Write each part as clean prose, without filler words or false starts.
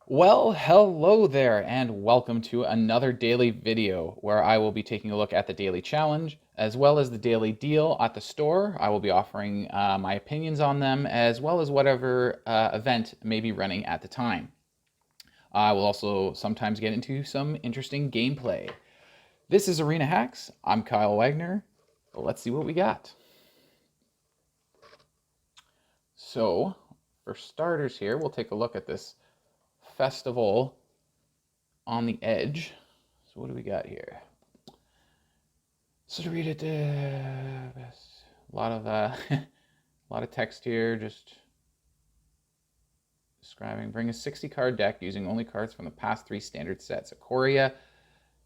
Well, hello there, and welcome to another daily video where I will be taking a look at the daily challenge as well as the daily deal at the store. I will be offering my opinions on them as well as whatever event may be running at the time. I will also sometimes get into some interesting gameplay. This is Arena Hacks. I'm Kyle Wagner. Let's see what we got. So, for starters here, we'll take a look at this festival on the edge. So what do we got here? So to read it, a lot of a lot of text here, just describing. Bring a 60 card deck using only cards from the past 3 standard sets: Ikoria,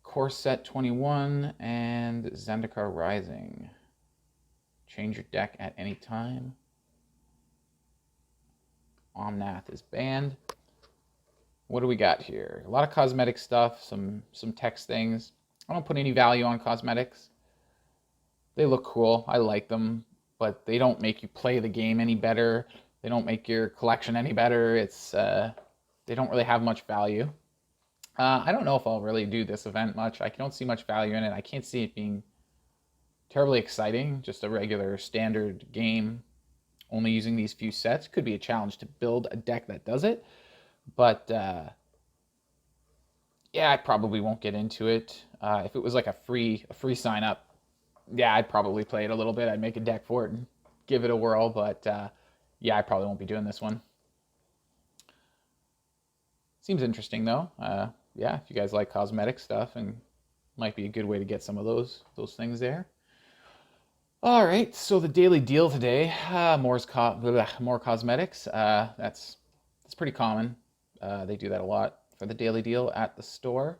Core Set 21, and Zendikar Rising. Change your deck at any time. Omnath is banned. What do we got here? A lot of cosmetic stuff, some text things. I don't put any value on cosmetics. They look cool. I like them, but they don't make you play the game any better. They don't make your collection any better. They don't really have much value. I don't know if I'll really do this event much. I don't see much value in it. I can't see it being terribly exciting. Just a regular standard game, only using these few sets. Could be a challenge to build a deck that does it, but yeah, I probably won't get into it. If it was like a free sign up, yeah, I'd probably play it a little bit. I'd make a deck for it and give it a whirl, but yeah, I probably won't be doing this one. Seems interesting though. Yeah, if you guys like cosmetic stuff, and might be a good way to get some of those things there. All right, so the daily deal today, more cosmetics. That's pretty common. They do that a lot for the daily deal at the store.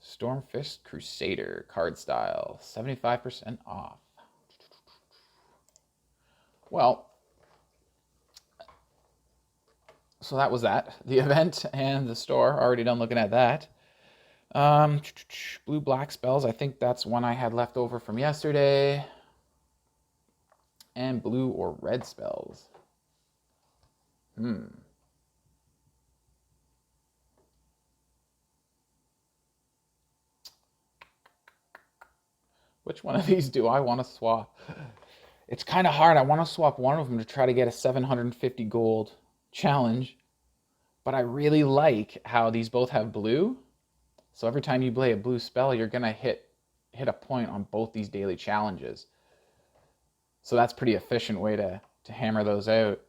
Stormfist Crusader card style, 75% off. Well, so that was that. The event and the store. Already done looking at that. Blue black spells. I think that's one I had left over from yesterday. And blue or red spells. Which one of these do I want to swap? It's kind of hard. I want to swap one of them to try to get a 750 gold challenge. But I really like how these both have blue. So every time you play a blue spell, you're going to hit a point on both these daily challenges. So that's a pretty efficient way to hammer those out.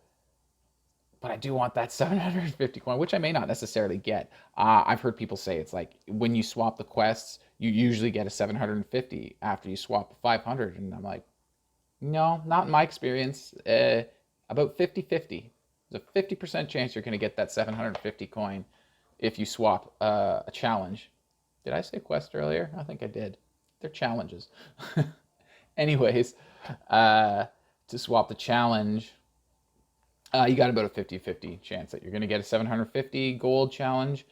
But I do want that 750 coin, which I may not necessarily get. I've heard people say it's like when you swap the quests, you usually get a 750 after you swap a 500. And I'm like, no, not in my experience. About 50-50. There's a 50% chance you're going to get that 750 coin if you swap a challenge. Did I say quest earlier? I think I did. They're challenges. Anyways, to swap the challenge, you got about a 50-50 chance that you're going to get a 750 gold challenge.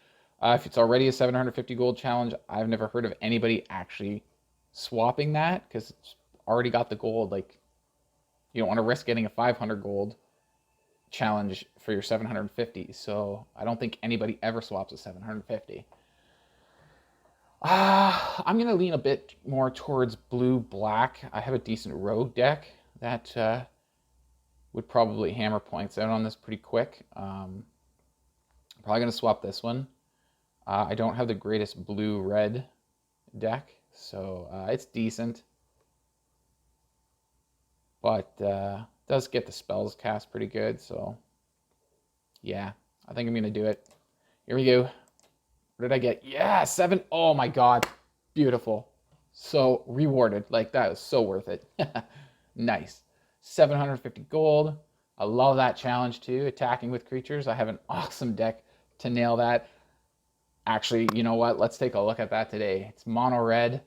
If it's already a 750 gold challenge, I've never heard of anybody actually swapping that because it's already got the gold. Like, you don't want to risk getting a 500 gold challenge for your 750. So I don't think anybody ever swaps a 750. I'm going to lean a bit more towards blue-black. I have a decent rogue deck that would probably hammer points out on this pretty quick. Probably going to swap this one. I don't have the greatest blue-red deck, so it's decent. But does get the spells cast pretty good, so yeah, I think I'm going to do it. Here we go. What did I get? Yeah, 7. Oh my god. Beautiful. So rewarded. Like, that was so worth it. Nice. 750 gold. I love that challenge too. Attacking with creatures. I have an awesome deck to nail that. Actually, you know what? Let's take a look at that today. It's mono red.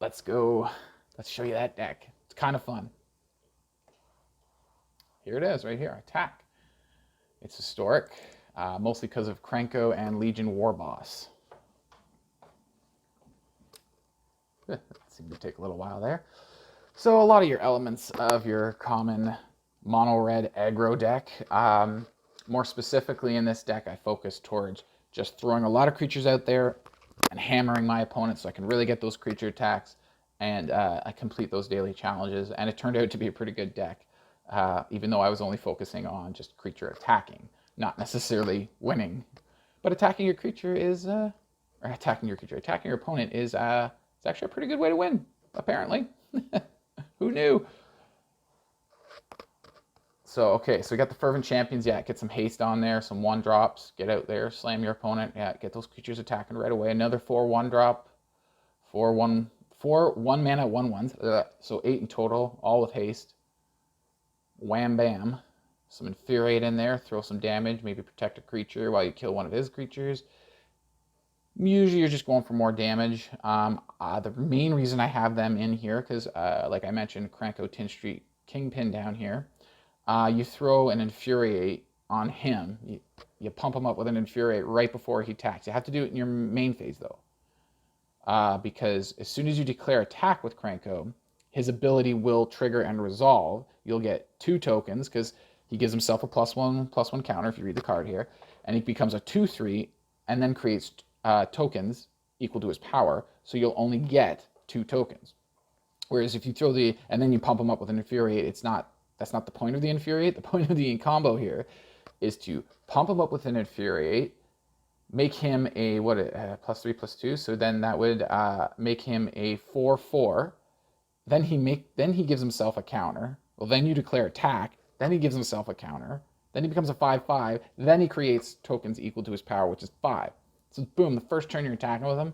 Let's go. Let's show you that deck. It's kind of fun. Here it is, right here. Attack. It's historic. Mostly because of Krenko and Legion Warboss. That seemed to take a little while there. So a lot of your elements of your common mono red aggro deck. More specifically in this deck, I focus towards just throwing a lot of creatures out there and hammering my opponent so I can really get those creature attacks and I complete those daily challenges. And it turned out to be a pretty good deck, even though I was only focusing on just creature attacking, not necessarily winning. But attacking your creature is, or attacking your opponent is it's actually a pretty good way to win, apparently. Who knew? So, okay, so we got the Fervent Champions. Yeah, get some haste on there, some 1-drops. Get out there, slam your opponent. Yeah, get those creatures attacking right away. Another 4 1-drop. 4 1 mana 1/1s. So 8 in total, all with haste. Wham bam. Some Infuriate in there. Throw some damage. Maybe protect a creature while you kill one of his creatures. Usually you're just going for more damage. The main reason I have them in here, because like I mentioned, Krenko Tin Street Kingpin down here. You throw an Infuriate on him. You pump him up with an Infuriate right before he attacks. You have to do it in your main phase, though. Because as soon as you declare attack with Krenko, his ability will trigger and resolve. You'll get 2 tokens, because he gives himself a +1/+1 counter, if you read the card here. And he becomes a 2/3, and then creates tokens equal to his power. So you'll only get 2 tokens. Whereas if you throw and then you pump him up with an Infuriate, that's not the point of the Infuriate. The point of the combo here is to pump him up with an Infuriate, make him a +3/+2. So then that would make him a 4/4. Then he gives himself a counter. Well, then you declare attack. Then he gives himself a counter. Then he becomes a 5/5. Then he creates tokens equal to his power, which is 5. So boom, the first turn you're attacking with him,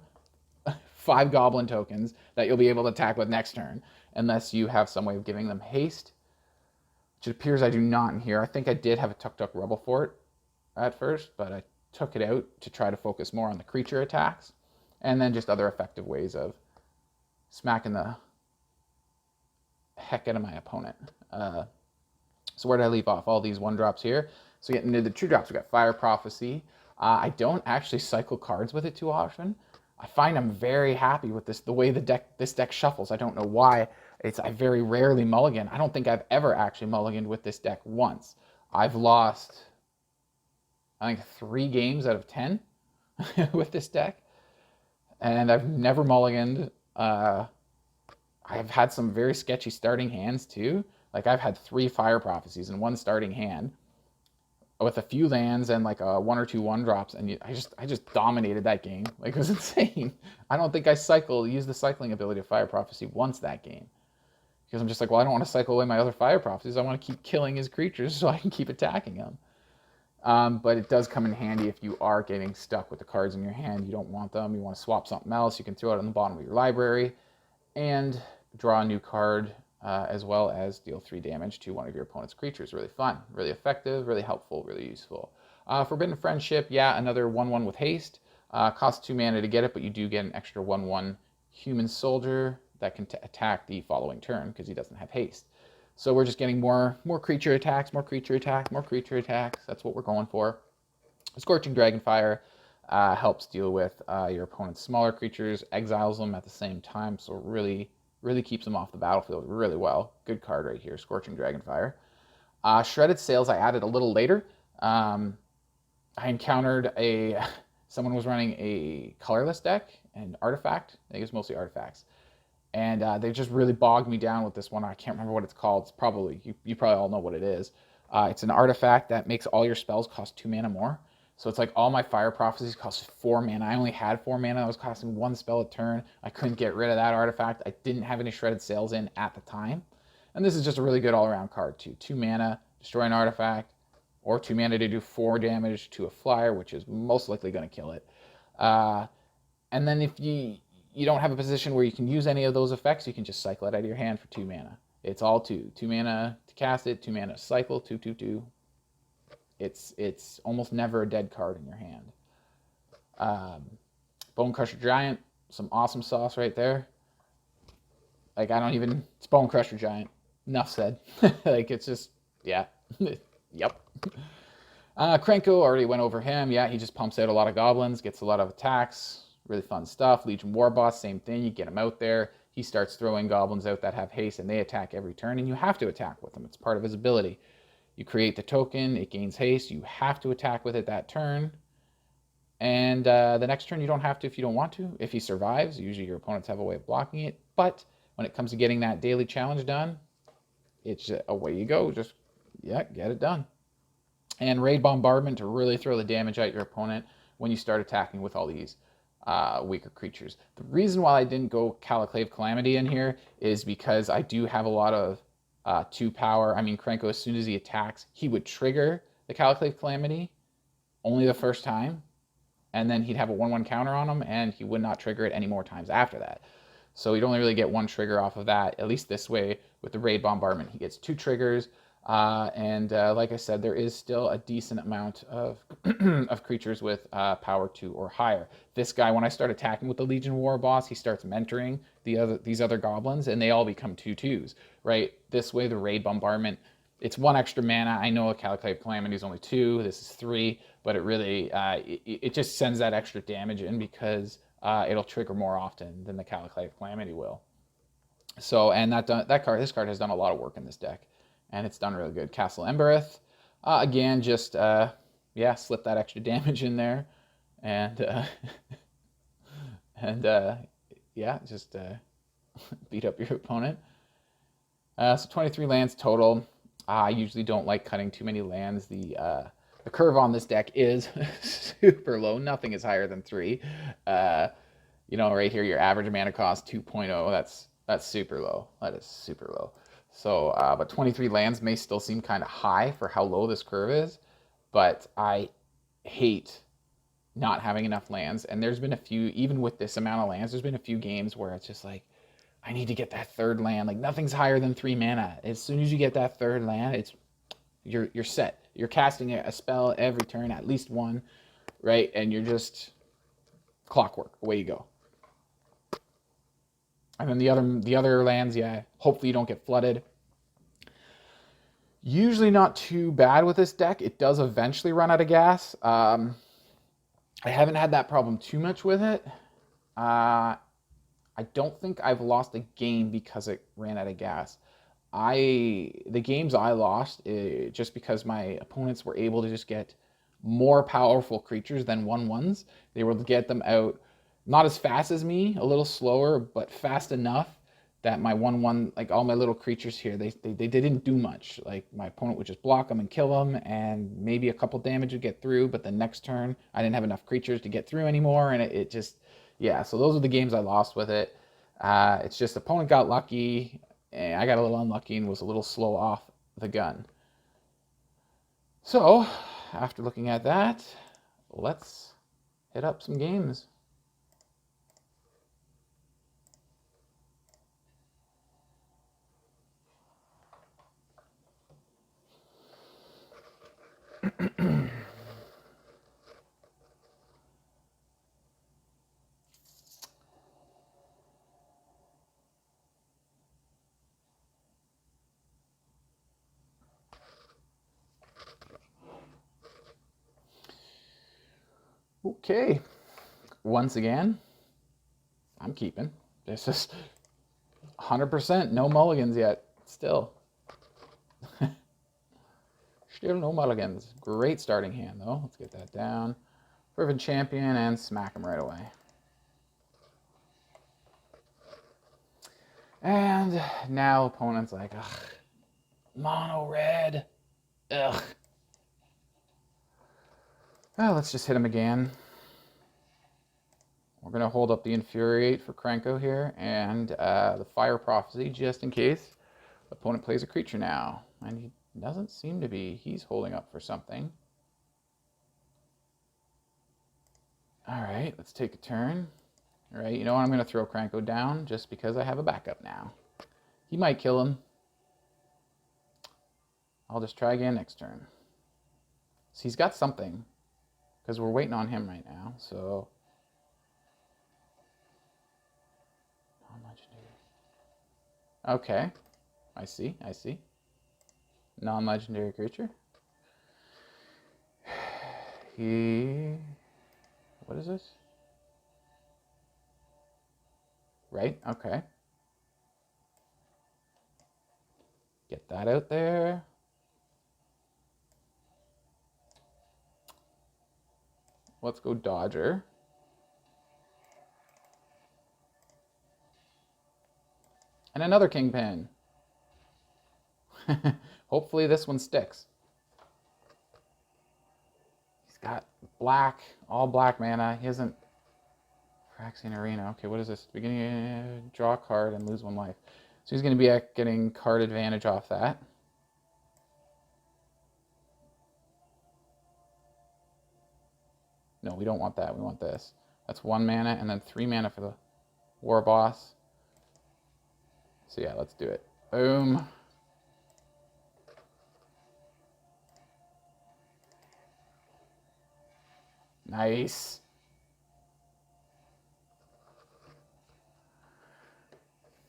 5 goblin tokens that you'll be able to attack with next turn, unless you have some way of giving them haste. Which it appears I do not in here. I think I did have a Tuk-Tuk Rebel Fort at first, but I took it out to try to focus more on the creature attacks, and then just other effective ways of smacking the heck out of my opponent. So where did I leave off? All these 1-drops here. So getting into the 2-drops, we got Fire Prophecy. I don't actually cycle cards with it too often. I find I'm very happy with the way this deck shuffles. I don't know why. I very rarely mulligan. I don't think I've ever actually mulliganed with this deck once. I've lost, I think, 3 games out of 10 with this deck, and I've never mulliganed. I've had some very sketchy starting hands too. Like I've had 3 Fire Prophecies in one starting hand, with a few lands and like 1 or 2 1-drops, and I just dominated that game. Like, it was insane. I don't think I used the cycling ability of Fire Prophecy once that game. Because I'm just like, well, I don't want to cycle away my other Fire Prophecies. I want to keep killing his creatures so I can keep attacking them. But it does come in handy if you are getting stuck with the cards in your hand. You don't want them. You want to swap something else. You can throw it on the bottom of your library and draw a new card, as well as deal 3 damage to one of your opponent's creatures. Really fun, really effective, really helpful, really useful. Forbidden Friendship, yeah, another 1/1 with haste. Costs 2 mana to get it, but you do get an extra 1/1 human soldier that can attack the following turn because he doesn't have haste. So we're just getting more creature attacks, more creature attacks, more creature attacks. That's what we're going for. Scorching Dragonfire helps deal with your opponent's smaller creatures, exiles them at the same time, so really keeps them off the battlefield really well. Good card right here, Scorching Dragonfire. Shredded Sails I added a little later. I encountered someone was running a colorless deck and artifact. I think it was mostly artifacts. And they just really bogged me down with this one. I can't remember what it's called. It's probably, you probably all know what it is. It's an artifact that makes all your spells cost 2 mana more. So it's like all my Fire Prophecies cost 4 mana. I only had 4 mana. I was costing 1 spell a turn. I couldn't get rid of that artifact. I didn't have any Shredded Sails in at the time. And this is just a really good all-around card too. 2 mana, destroy an artifact, or 2 mana to do 4 damage to a flyer, which is most likely going to kill it. And then if you don't have a position where you can use any of those effects, you can just cycle it out of your hand for 2 mana. It's all 2. 2 mana to cast it, 2 mana to cycle, 2/2/2. It's almost never a dead card in your hand. Bone Crusher Giant, some awesome sauce right there. Like, it's Bone Crusher Giant. Enough said. Like, it's just, yeah. Yep. Krenko, already went over him. Yeah, he just pumps out a lot of goblins, gets a lot of attacks. Really fun stuff. Legion Warboss, same thing. You get him out there. He starts throwing goblins out that have haste, and they attack every turn, and you have to attack with them. It's part of his ability. You create the token, it gains haste, you have to attack with it that turn. And the next turn you don't have to if you don't want to. If he survives, usually your opponents have a way of blocking it. But when it comes to getting that daily challenge done, it's away you go. Just, yeah, get it done. And raid bombardment to really throw the damage at your opponent when you start attacking with all these weaker creatures. The reason why I didn't go Caliclave Calamity in here is because I do have a lot of 2 power. I mean, Krenko, as soon as he attacks, he would trigger the Caliclave Calamity only the first time, and then he'd have a 1/1 counter on him, and he would not trigger it any more times after that. So you'd only really get 1 trigger off of that, at least this way. With the raid bombardment, he gets 2 triggers. Like I said, there is still a decent amount of of creatures with power 2 or higher. This guy, when I start attacking with the Legion War boss, he starts mentoring these other goblins, and they all become 2/2s, right? This way, the raid bombardment, it's 1 extra mana. I know a Caliclave Calamity is only 2. This is 3, but it really it just sends that extra damage in because it'll trigger more often than the Caliclave Calamity will. So, and this card has done a lot of work in this deck, and it's done really good. Castle Embereth, again, just slip that extra damage in there, and just beat up your opponent. So 23 lands total. I usually don't like cutting too many lands. The curve on this deck is super low. Nothing is higher than 3. Right here, your average mana cost 2.0. That's super low. That is super low. So, but 23 lands may still seem kind of high for how low this curve is, but I hate not having enough lands. And there's been a few, even with this amount of lands, there's been a few games where it's just like, I need to get that 3rd land. Like, nothing's higher than 3 mana. As soon as you get that 3rd land, you're set. You're casting a spell every turn, at least 1, right? And you're just clockwork. Away you go. And then the other lands, yeah, hopefully you don't get flooded. Usually not too bad with this deck. It does eventually run out of gas. I haven't had that problem too much with it. I don't think I've lost a game because it ran out of gas. The games I lost, just because my opponents were able to just get more powerful creatures than 1/1s. They were able to get them out not as fast as me, a little slower, but fast enough that my 1/1, like all my little creatures here, they didn't do much. Like, my opponent would just block them and kill them, and maybe a couple damage would get through, but the next turn I didn't have enough creatures to get through anymore, and it just, yeah, so those are the games I lost with it. It's just opponent got lucky, and I got a little unlucky and was a little slow off the gun. So, after looking at that, let's hit up some games. Okay, once again, I'm keeping. This is 100%, no mulligans yet, still. Still no mulligans. Great starting hand, though. Let's get that down. Fervent Champion, and smack him right away. And now opponent's like, ugh, mono red. Ugh. Well, let's just hit him again. We're going to hold up the Infuriate for Krenko here, and the Fire Prophecy, just in case. Opponent plays a creature now, and he doesn't seem to be. He's holding up for something. All right, let's take a turn. All right, you know what? I'm going to throw Krenko down just because I have a backup now. He might kill him. I'll just try again next turn. So he's got something, because we're waiting on him right now, so... Non-legendary. Okay, I see. Non-legendary creature. What is this? Right, okay. Get that out there. Let's go Dodger. And another Kingpin. Hopefully this one sticks. He's got black, all black mana. He hasn't... Phyrexian Arena. Okay, what is this? Beginning, draw a card and lose 1 life. So he's going to be getting card advantage off that. No, we don't want that. We want this. That's 1 mana and then 3 mana for the War Boss. So yeah, let's do it. Boom. Nice.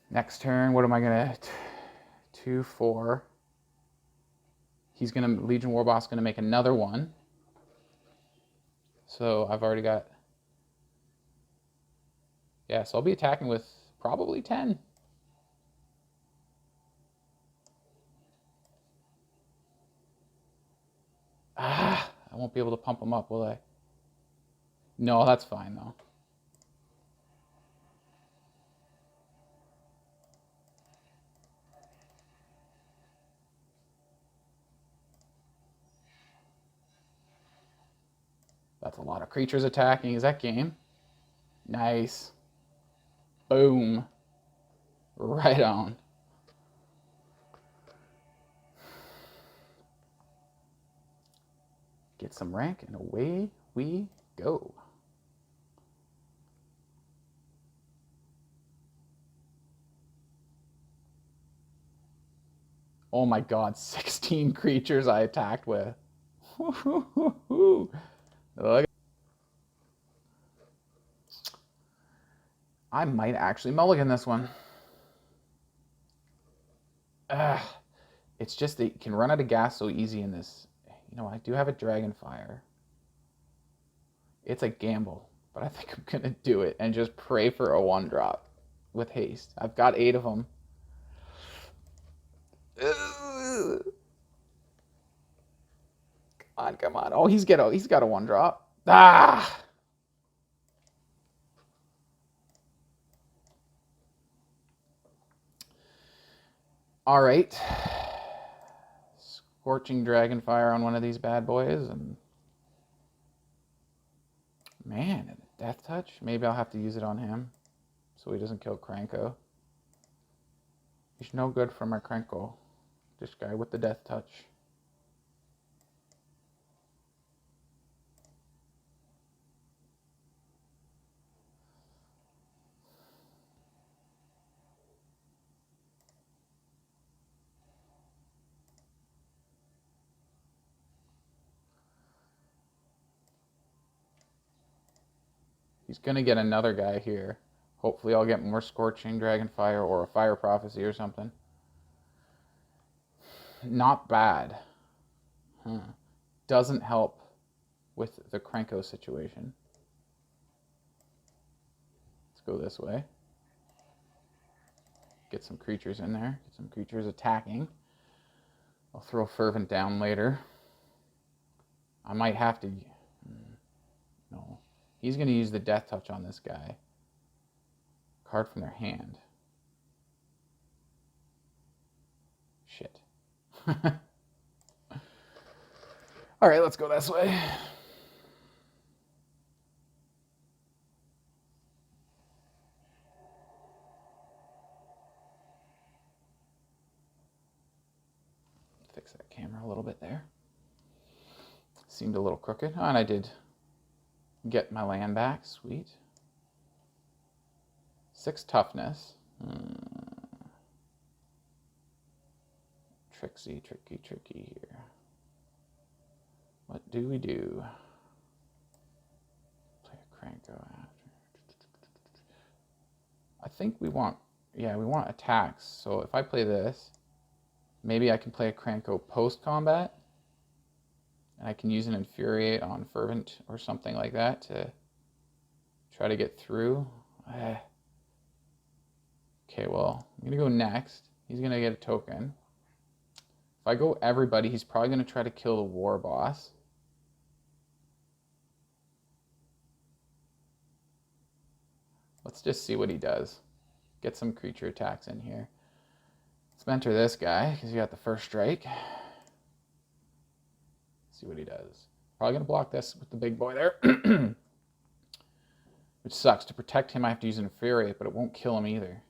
Next turn, what am I gonna... 2, 4. He's gonna... Legion Warboss gonna make another one. So I've already got... Yeah, so I'll be attacking with probably 10. Ah, I won't be able to pump them up, will I? No, that's fine, though. That's a lot of creatures attacking. Is that game? Nice. Boom. Right on. Get some rank, and away we go. Oh my god, 16 creatures I attacked with. Look. I might actually mulligan this one. It's just that you can run out of gas so easy in this. You know, I do have a Dragonfire. It's a gamble, but I think I'm going to do it and just pray for a 1-drop with haste. I've got 8 of them. Come on, come on. Oh, he's got a 1-drop. Ah! All right. Scorching Dragonfire on one of these bad boys, and man, Death Touch. Maybe I'll have to use it on him so he doesn't kill Kranko. He's no good for my Kranko. This guy with the Death Touch. He's going to get another guy here. Hopefully I'll get more Scorching Dragonfire or a Fire Prophecy or something. Not bad. Doesn't help with the Kranko situation. Let's go this way. Get some creatures in there. Get some creatures attacking. I'll throw Fervent down later. I might have to... No. He's going to use the Death Touch on this guy. Card from their hand. Shit. All right, let's go this way. Fix that camera a little bit there. Seemed a little crooked. Oh, and I did get my land back. Sweet. 6 toughness. Tricky here. What do we do? Play a Kranko after. I think we want, yeah, we want attacks. So if I play this, maybe I can play a Kranko post-combat. And I can use an Infuriate on Fervent or something like that to try to get through. Okay, well, I'm going to go next. He's going to get a token. If I go everybody, he's probably going to try to kill the War Boss. Let's just see what he does. Get some creature attacks in here. Let's mentor this guy because he got the first strike. See what he does. Probably going to block this with the big boy there. Which sucks. To protect him, I have to use an Infuriate, but it won't kill him either.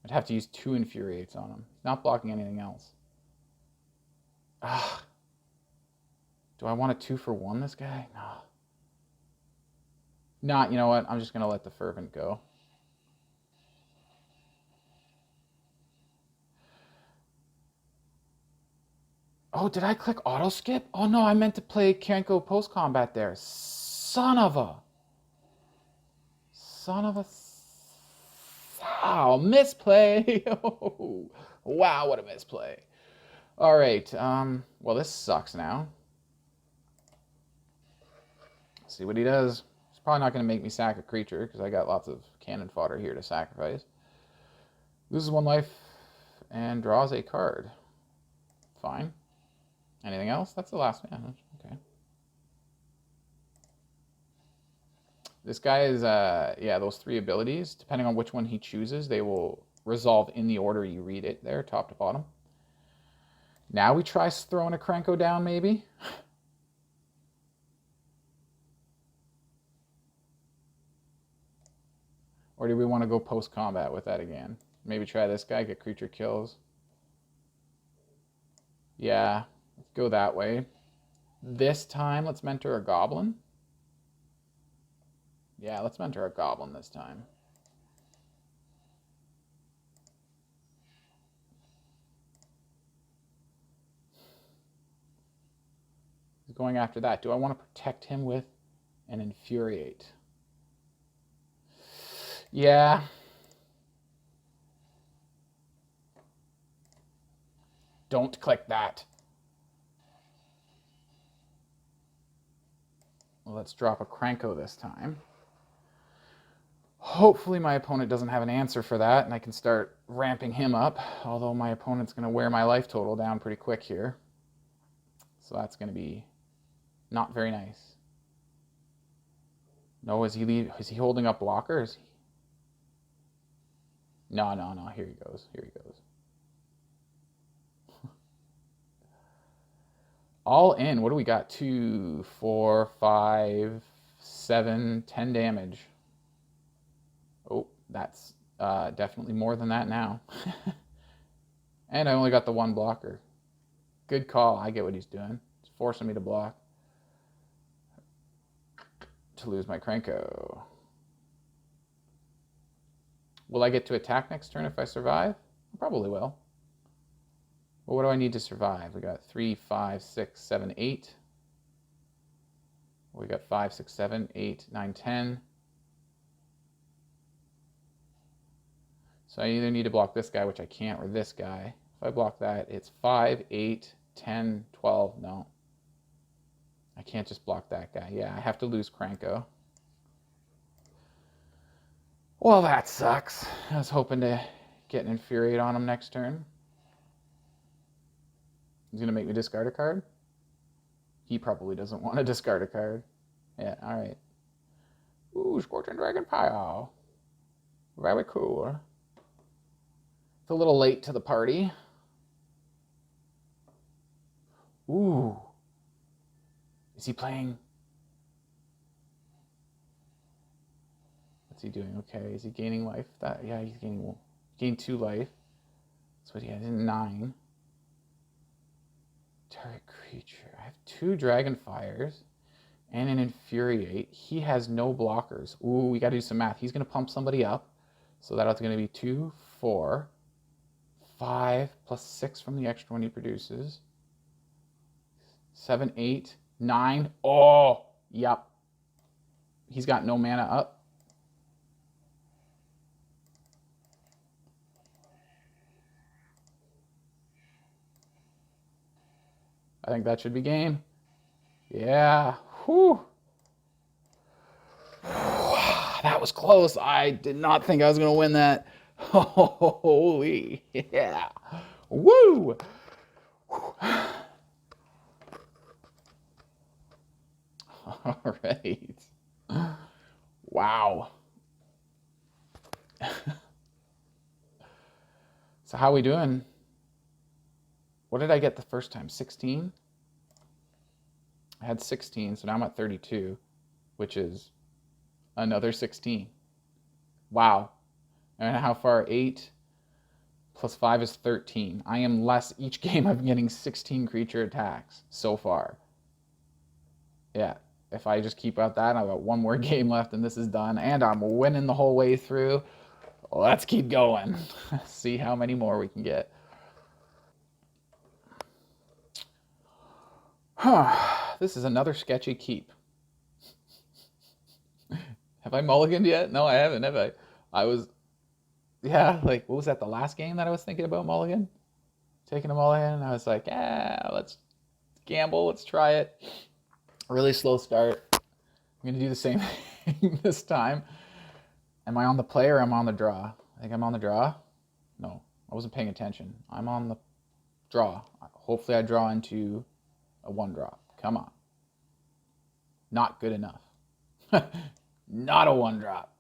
I'd have to use 2 Infuriates on him. He's not blocking anything else. Ah. Do I want a 2-for-1 this guy? No. Not, you know what? I'm just going to let the Fervent go. Oh, did I click auto skip? Oh no, I meant to play Kenko post combat there. Son of a. Wow, misplay. Oh, wow, what a misplay. All right. Well, this sucks now. See what he does. He's probably not going to make me sack a creature because I got lots of cannon fodder here to sacrifice. Loses 1 life and draws a card. Fine. Anything else? That's the last one. Okay. This guy is, yeah, those 3 abilities, depending on which one he chooses, they will resolve in the order you read it there, top to bottom. Now we try throwing a Krenko down, maybe? Or do we want to go post-combat with that again? Maybe try this guy, get creature kills. Yeah, let's go that way. This time, let's mentor a goblin. Yeah, let's mentor a goblin this time. He's going after that. Do I want to protect him with an Infuriate? Yeah. Don't click that. Well, let's drop a Krenko this time. Hopefully my opponent doesn't have an answer for that and I can start ramping him up, although my opponent's going to wear my life total down pretty quick here. So that's going to be not very nice. No, is he holding up blockers? No, here he goes. All in, what do we got? 2, 4, 5, 7, 10 damage. Oh, that's definitely more than that now. And I only got the 1 blocker. Good call. I get what he's doing. He's forcing me to block. To lose my Krenko. Will I get to attack next turn if I survive? I probably will. Well, what do I need to survive? We got 3, 5, 6, 7, 8. We got 5, 6, 7, 8, 9, 10. So I either need to block this guy, which I can't, or this guy. If I block that, it's 5, 8, 10, 12. No. I can't just block that guy. Yeah, I have to lose Krenko. Well, that sucks. I was hoping to get an Infuriate on him next turn. He's going to make me discard a card? He probably doesn't want to discard a card. Yeah, alright. Ooh, Scorching Dragon Pile. Very cool. It's a little late to the party. Ooh. Is he playing? What's he doing? Okay, is he gaining life? Yeah, he's gained 2 life. That's what he had in 9. Target creature. I have 2 Dragonfires and an Infuriate. He has no blockers. Ooh, we got to do some math. He's going to pump somebody up. So that's going to be 2, 4, 5 plus 6 from the extra one he produces. 7, 8, 9. Oh, yep. He's got no mana up. I think that should be game. Yeah. Whew. That was close. I did not think I was going to win that. Holy. Yeah. Woo. All right. Wow. So how we doing? What did I get the first time? 16? I had 16, so now I'm at 32, which is another 16. Wow. And how far? 8 plus 5 is 13. I am less. Each game I'm getting 16 creature attacks so far. Yeah. If I just keep at that, I've got one more game left and this is done. And I'm winning the whole way through. Let's keep going. See how many more we can get. This is another sketchy keep. Have I mulliganed yet? No, I haven't, have I? I was, yeah, like, what was that, the last game that I was thinking about mulligan? Taking a mulligan, and I was like, let's gamble, let's try it. Really slow start. I'm gonna do the same thing this time. Am I on the play or am I on the draw? I think I'm on the draw. No, I wasn't paying attention. I'm on the draw. Hopefully I draw into a 1-drop. Come on. Not good enough. Not a 1-drop.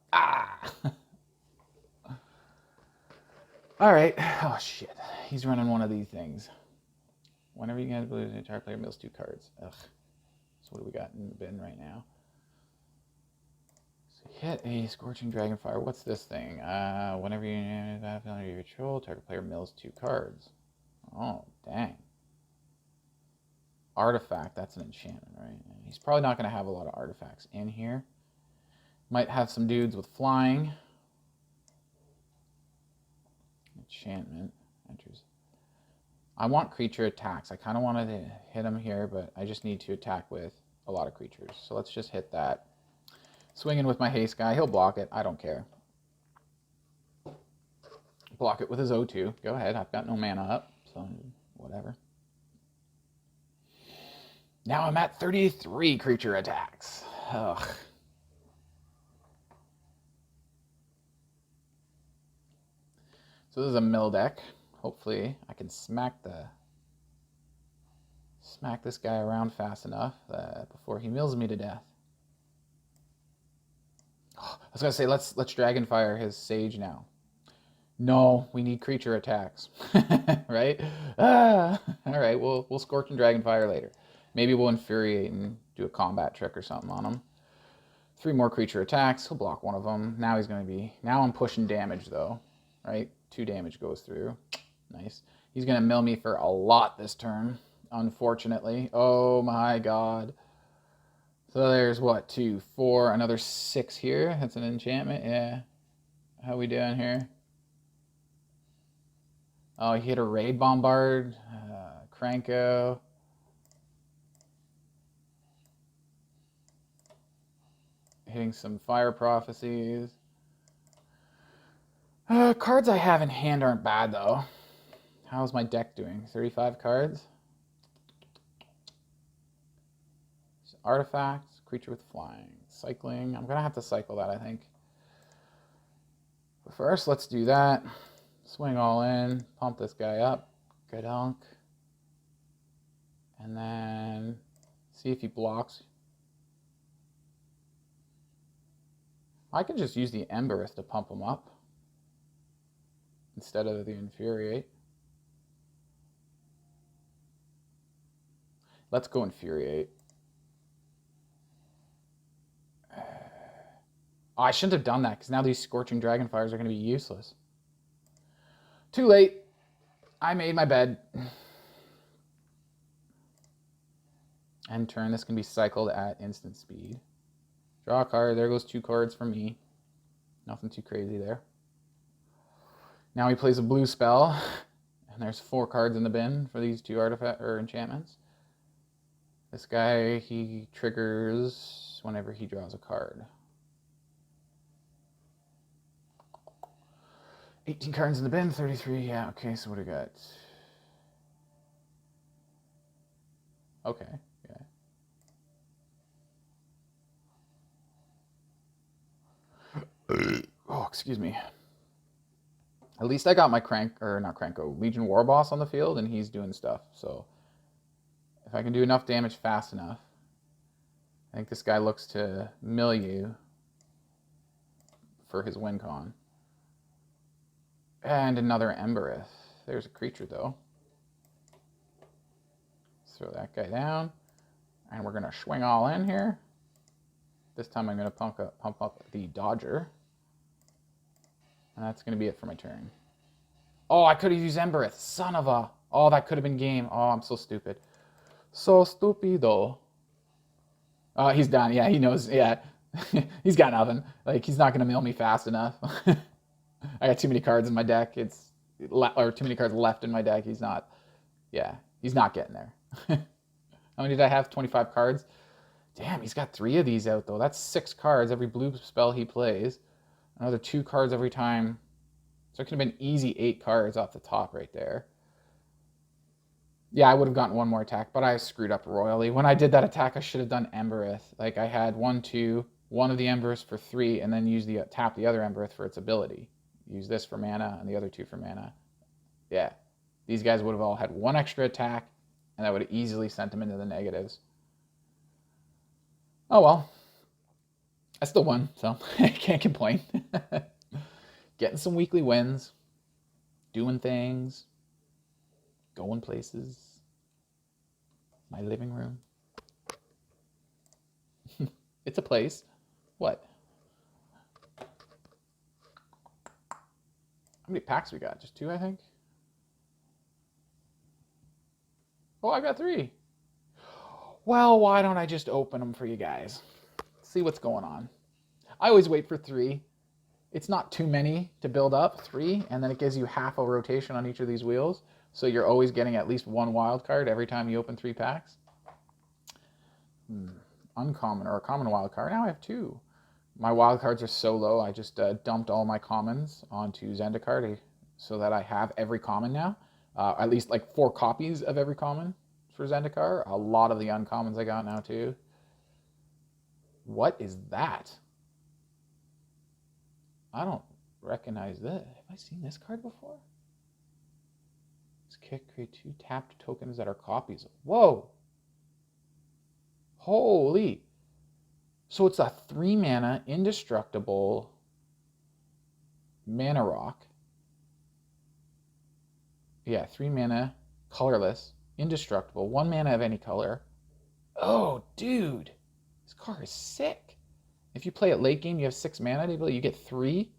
All right. Oh, shit. He's running one of these things. Whenever you guys believe the entire player mills 2 cards. Ugh. So what do we got in the bin right now? So hit a Scorching Dragonfire. What's this thing? Whenever you have under your control, target player mills 2 cards. Oh, dang. Artifact. That's an enchantment, right? He's probably not going to have a lot of artifacts in here. Might have some dudes with flying. Enchantment enters. I want creature attacks. I kind of wanted to hit him here, but I just need to attack with a lot of creatures. So let's just hit that. Swinging with my haste guy. He'll block it. I don't care. Block it with his O2. Go ahead. I've got no mana up, so whatever. Now I'm at 33 creature attacks. Ugh. So this is a mill deck. Hopefully I can smack this guy around fast enough before he mills me to death. Oh, I was gonna say let's Dragonfire his Sage now. No, we need creature attacks, right? All right, we'll Scorch and Dragonfire later. Maybe we'll Infuriate and do a combat trick or something on him. 3 more creature attacks. He'll block one of them. Now he's gonna be. Now I'm pushing damage though, right? 2 damage goes through. Nice. He's going to mill me for a lot this turn, unfortunately. Oh my god. So there's what, 2, 4, another 6 here. That's an enchantment, yeah. How we doing here? Oh, he hit a Raid Bombard. Cranko. Hitting some Fire Prophecies. Cards I have in hand aren't bad, though. How's my deck doing? 35 cards? Artifacts, creature with flying, cycling. I'm going to have to cycle that, I think. But first, let's do that. Swing all in, pump this guy up. Gadunk. And then see if he blocks. I could just use the Embereth to pump him up instead of the Infuriate. Let's go Infuriate. Oh, I shouldn't have done that because now these Scorching Dragonfires are going to be useless. Too late. I made my bed. End turn. This can be cycled at instant speed. Draw a card. There goes 2 cards for me. Nothing too crazy there. Now he plays a blue spell. And there's 4 cards in the bin for these 2 artifact or enchantments. This guy, he triggers whenever he draws a card. 18 cards in the bin, 33. Yeah, okay, so what do we got? Okay, yeah. Oh, excuse me. At least I got my Legion War Boss on the field, and he's doing stuff. So if I can do enough damage fast enough, I think this guy looks to mill you for his win con. And another Embereth. There's a creature, though. Let's throw that guy down. And we're going to swing all in here. This time I'm going to pump up the Dodger. And that's going to be it for my turn. Oh, I could have used Embereth. Son of a... Oh, that could have been game. Oh, I'm so stupid. So stupido. Oh, he's done. Yeah, he knows. Yeah. He's got nothing. Like, he's not going to mill me fast enough. I got too many cards in my deck. Or too many cards left in my deck. He's not... Yeah, he's not getting there. How many did I have? 25 cards? Damn, he's got 3 of these out, though. That's 6 cards every blue spell he plays. Another 2 cards every time. So it could have been easy 8 cards off the top right there. Yeah, I would have gotten 1 more attack, but I screwed up royally. When I did that attack, I should have done Embereth. Like, I had 1, 2, one of the Embereths for 3, and then tap the other Embereth for its ability. Use this for mana, and the other 2 for mana. Yeah, these guys would have all had 1 extra attack, and that would have easily sent them into the negatives. Oh well. I still won, so I can't complain. Getting some weekly wins. Doing things. Going places. My living room. It's a place. What? How many packs we got? Just 2, I think? Oh, I got 3. Well, why don't I just open them for you guys? See what's going on. I always wait for 3. It's not too many to build up, 3, and then it gives you half a rotation on each of these wheels. So you're always getting at least 1 wild card every time you open 3 packs. Uncommon or a common wild card. Now I have 2. My wild cards are so low, I just dumped all my commons onto Zendikar so that I have every common now. At least like 4 copies of every common for Zendikar. A lot of the uncommons I got now too. What is that? I don't recognize this. Have I seen this card before? This kick, create 2 tapped tokens that are copies. Whoa! Holy! So it's a 3 mana indestructible mana rock. Yeah, 3 mana, colorless, indestructible, 1 mana of any color. Oh, dude! This card is sick. If you play it late game, you have 6 mana, you get 3.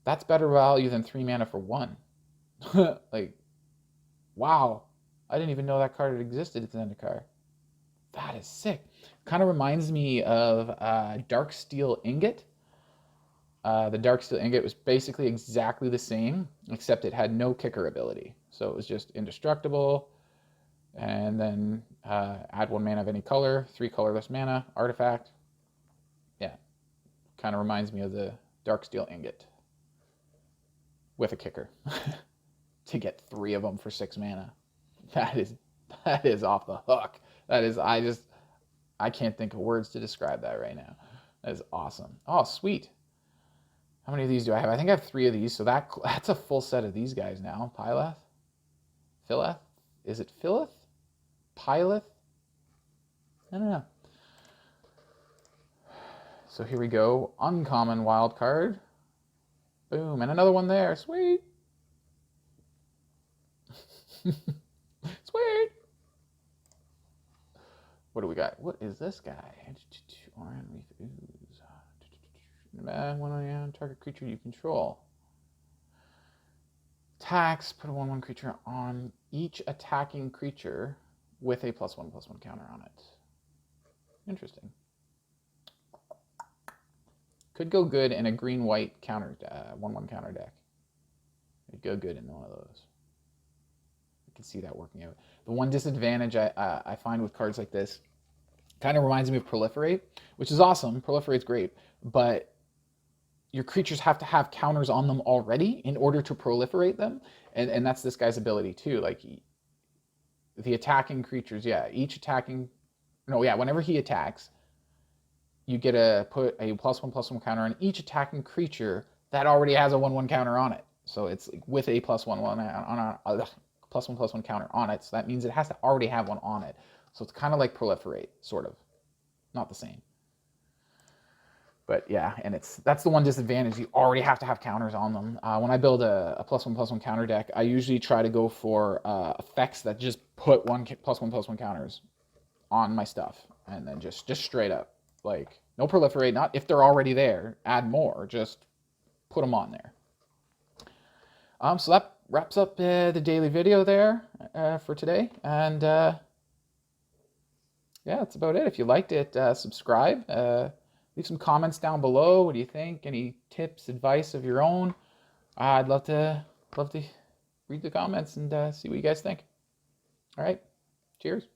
That's better value than 3 mana for 1. Like, wow. I didn't even know that card had existed at Zendikar. That is sick. Kind of reminds me of Darksteel Ingot. The Darksteel Ingot was basically exactly the same, except it had no kicker ability. So it was just indestructible, and then add 1 mana of any color, 3 colorless mana, artifact. Yeah, kind of reminds me of the Darksteel Ingot with a kicker to get 3 of them for 6 mana. That is off the hook. That is, I can't think of words to describe that right now. That is awesome. Oh, sweet. How many of these do I have? I think I have 3 of these, so that's a full set of these guys now. Pyleth? Phileth? Is it Phileth? Pyleth? I don't know. So here we go. Uncommon wild card. Boom, and another one there. Sweet. Sweet. What do we got? What is this guy? Oran Reef Ooze. One on target creature you control. Attacks, put a 1/1 creature on each attacking creature with a +1/+1 counter on it. Interesting. Could go good in a green-white counter 1/1 counter deck. It'd go good in one of those. I can see that working out. The one disadvantage I find with cards like this kind of reminds me of Proliferate, which is awesome. Proliferate's great, but your creatures have to have counters on them already in order to proliferate them, and that's this guy's ability too. Like the attacking creatures, yeah, whenever he attacks, you get to put a +1/+1 counter on each attacking creature that already has a 1/1 counter on it. So it's with a +1/1 on a +1/+1 counter on it. So that means it has to already have one on it. So it's kind of like Proliferate, sort of, not the same. But yeah, and that's the one disadvantage. You already have to have counters on them. When I build a +1/+1 counter deck, I usually try to go for effects that just put +1/+1 counters on my stuff, and then just straight up, like, no proliferate. Not if they're already there, add more. Just put them on there. So that wraps up the daily video there for today, and yeah, that's about it. If you liked it, subscribe. Leave some comments down below. What do you think? Any tips, advice of your own? I'd love to read the comments and see what you guys think. All right, cheers.